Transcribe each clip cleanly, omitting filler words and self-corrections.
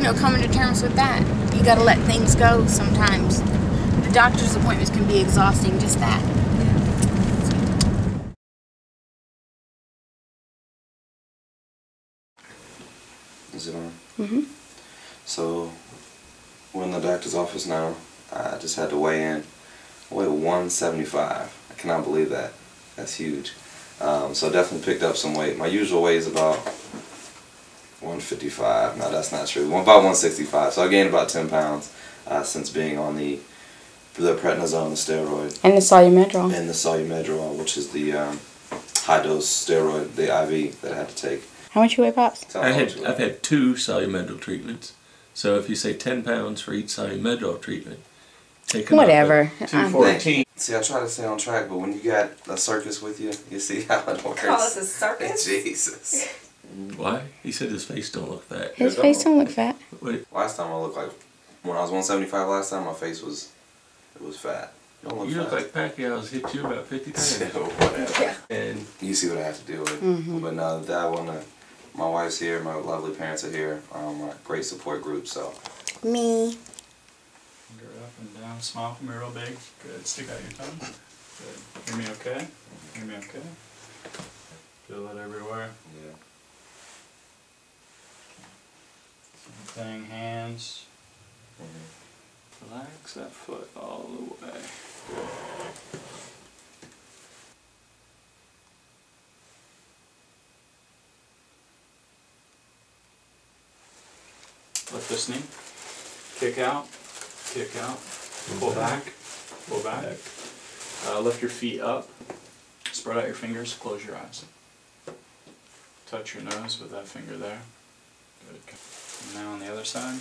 know, coming to terms with that. You got to let things go sometimes. The doctor's appointments can be exhausting, just that. Is it on? Mm-hmm. So, we're in the doctor's office now. I just had to weigh in. I weigh 175. I cannot believe that. That's huge. So I definitely picked up some weight. My usual weight is about 155. No, that's not true. About 165. So I gained about 10 pounds since being on the prednisone, the steroid. And the solumedrol. And the solumedrol, which is the high-dose steroid, the IV that I had to take. How much you weigh, Pops? I've had 2 solumedrol treatments. So if you say 10 pounds for each solumedrol treatment, take whatever. 214. See, I try to stay on track, but when you got a circus with you, you see how it works. Call us a circus? Jesus. Why? He said his face don't look fat. His face don't look fat. Wait. Last time I looked like, when I was 175 last time, my face was fat. You don't look You fat. look like Pacquiao's hit you about 50 times. Whatever. Yeah. And You see what I have to deal with. But no, that one, my wife's here, my lovely parents are here, my great support group, so. Me. Finger up and down, smile for me real big. Good, stick out your tongue. Good. Hear me okay? Hear me okay? Feel it everywhere. Yeah. Same thing, hands. Relax that foot all the way. Lift this knee. Kick out. Kick out. Pull back. Pull back. Lift your feet up. Spread out your fingers. Close your eyes. Touch your nose with that finger there. Good. And now on the other side.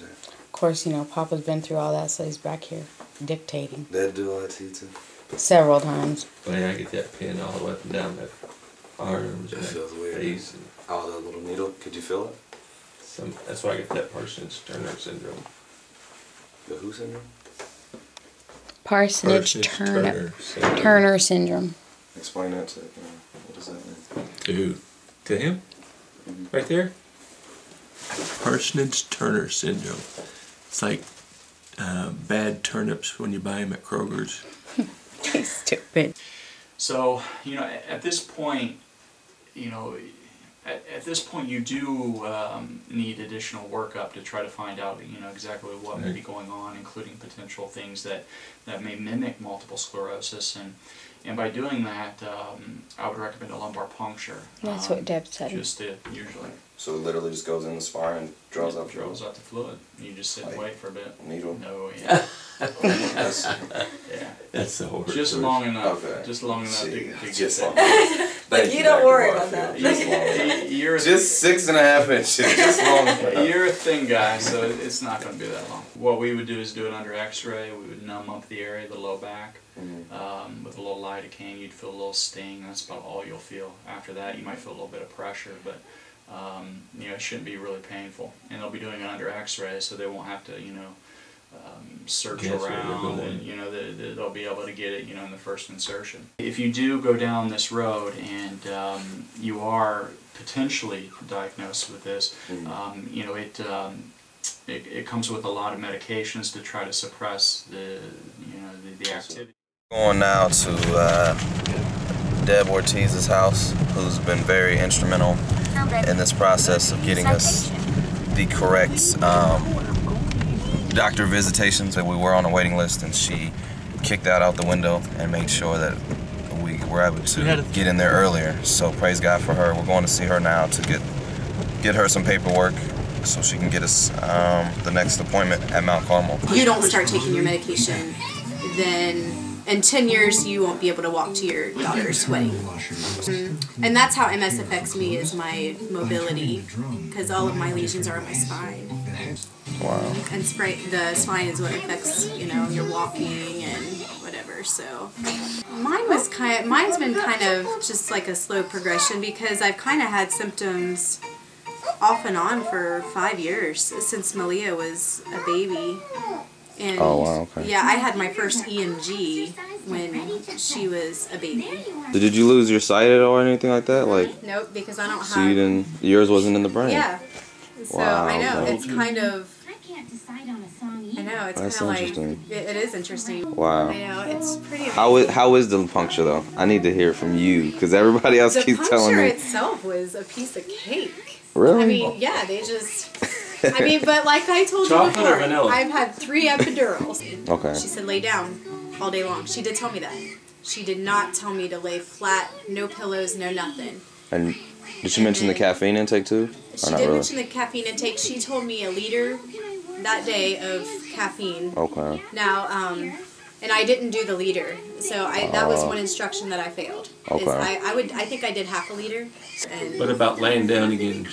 Of course, you know, Papa's been through all that, so he's back here dictating. They'd do all that to you too. Several times. when I get that pin all the way up and down my arms It and feels weird. face. And Oh, the little needle. Could you feel it? that's why I get that Parsonage-Turner syndrome. The who syndrome? Parsonage-Turner syndrome. Explain that to what does that mean? To him? Right there? Parsonage-Turner syndrome. It's like bad turnips when you buy them at Kroger's. Stupid. So, you know, at this point, you know, at this point you do need additional workup to try to find out, you know, exactly what may be going on, including potential things that may mimic multiple sclerosis. And by doing that, I would recommend a lumbar puncture. That's what Deb said. Just it, usually. So it literally just goes in the spine and draws out Draws out the fluid. You just sit and wait for a bit. Needle? No, yeah. That's the horror. Just long enough. Okay. Just long enough to get just there. long. Thank You don't Dr. worry about Barfield. that. Just long. You're Just 6.5 inches. Just long enough. You're a thin guy, so it's not going to be that long. What we would do is do it under X-ray. We would numb up the area, the low back, with a little lidocaine. You'd feel a little sting. That's about all you'll feel. After that, you might feel a little bit of pressure, but you know, it shouldn't be really painful. And they'll be doing it under X-ray, so they won't have to, you know, search around, and you know they'll be able to get it, you know, in the first insertion. If you do go down this road and you are potentially diagnosed with this, you know, it comes with a lot of medications to try to suppress the activity. Going now to Deb Ortiz's house, who's been very instrumental in this process of getting us the correct doctor visitations. That we were on a waiting list, and she kicked that out the window and made sure that we were able to get in there earlier. So praise God for her. We're going to see her now to get her some paperwork so she can get us the next appointment at Mount Carmel. You don't start taking your medication, then in 10 years you won't be able to walk to your daughter's wedding. And that's how MS affects me, is my mobility, because all of my lesions are on my spine. Wow. And the spine is what affects, you know, your walking and whatever. So mine's been kind of just like a slow progression, because I've kind of had symptoms off and on for 5 years, since Malia was a baby. And oh wow, okay. yeah, I had my first EMG when she was a baby. Did you lose your sight at all or anything like that? Like, nope, because I don't have. So you didn't. Yours wasn't in the brain. Yeah. So wow, I know okay. it's kind of. I know it's That's kind of interesting. like it is interesting. Wow. I know it's pretty. Amazing. How is the puncture though? I need to hear it from you because everybody else keeps telling me. The puncture itself was a piece of cake. Really? I mean, yeah, they just. I mean, but like I told you Chocolate before, or vanilla? I've had 3 epidurals. Okay. She said lay down all day long. She did tell me that. She did not tell me to lay flat, no pillows, no nothing. And did she mention the caffeine intake too? She did mention the caffeine intake. She told me 1 liter that day of caffeine. Okay. Now, and I didn't do the liter, so that was one instruction that I failed. Okay. I think I did half a liter. And But about laying down again,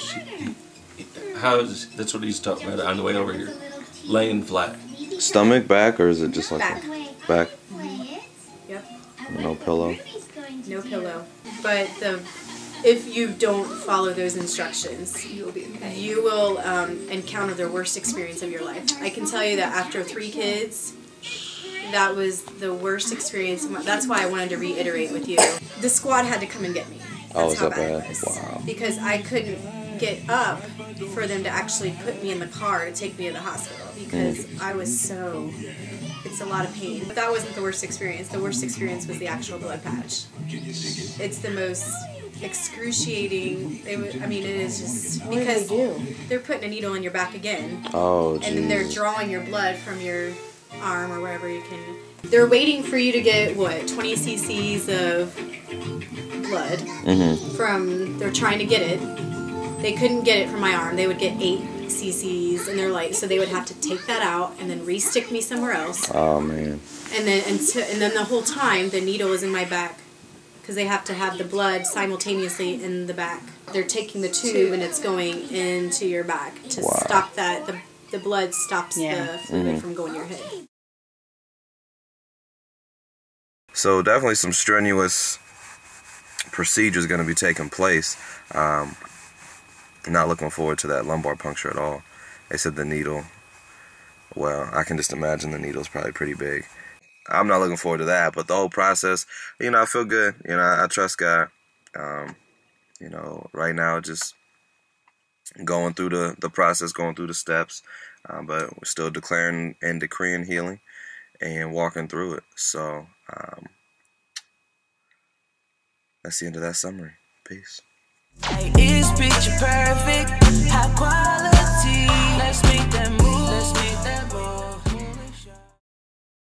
that's what he's talking about on the way over here. Laying flat. Stomach, back, or is it just like back? Back. Yep. No pillow. No pillow. But if you don't follow those instructions, you will encounter the worst experience of your life. I can tell you that after 3 kids, that was the worst experience. That's why I wanted to reiterate with you. The squad had to come and get me. That's how bad it was. Wow. Because I couldn't get up for them to actually put me in the car to take me to the hospital because I was so... It's a lot of pain. But that wasn't the worst experience. The worst experience was the actual blood patch. It's the most excruciating. I mean, it is just because they're putting a needle in your back again. Oh, geez. And then they're drawing your blood from your arm or wherever you can. They're waiting for you to get, what, 20 cc's of blood from, they're trying to get it. They couldn't get it from my arm. They would get 8 cc's, and they're like, so they would have to take that out and then re-stick me somewhere else. Oh, man. And then the whole time, the needle was in my back because they have to have the blood simultaneously in the back. They're taking the tube and it's going into your back to stop that. The blood stops the fluid from going to your head. So definitely some strenuous procedures going to be taking place. Not looking forward to that lumbar puncture at all. They said the needle, well, I can just imagine the needle's probably pretty big. I'm not looking forward to that, but the whole process, you know, I feel good. You know, I trust God. You know, right now just going through the process, going through the steps, but we're still declaring and decreeing healing and walking through it. So that's the end of that summary. Peace. It's picture perfect, high quality. Let's make that move.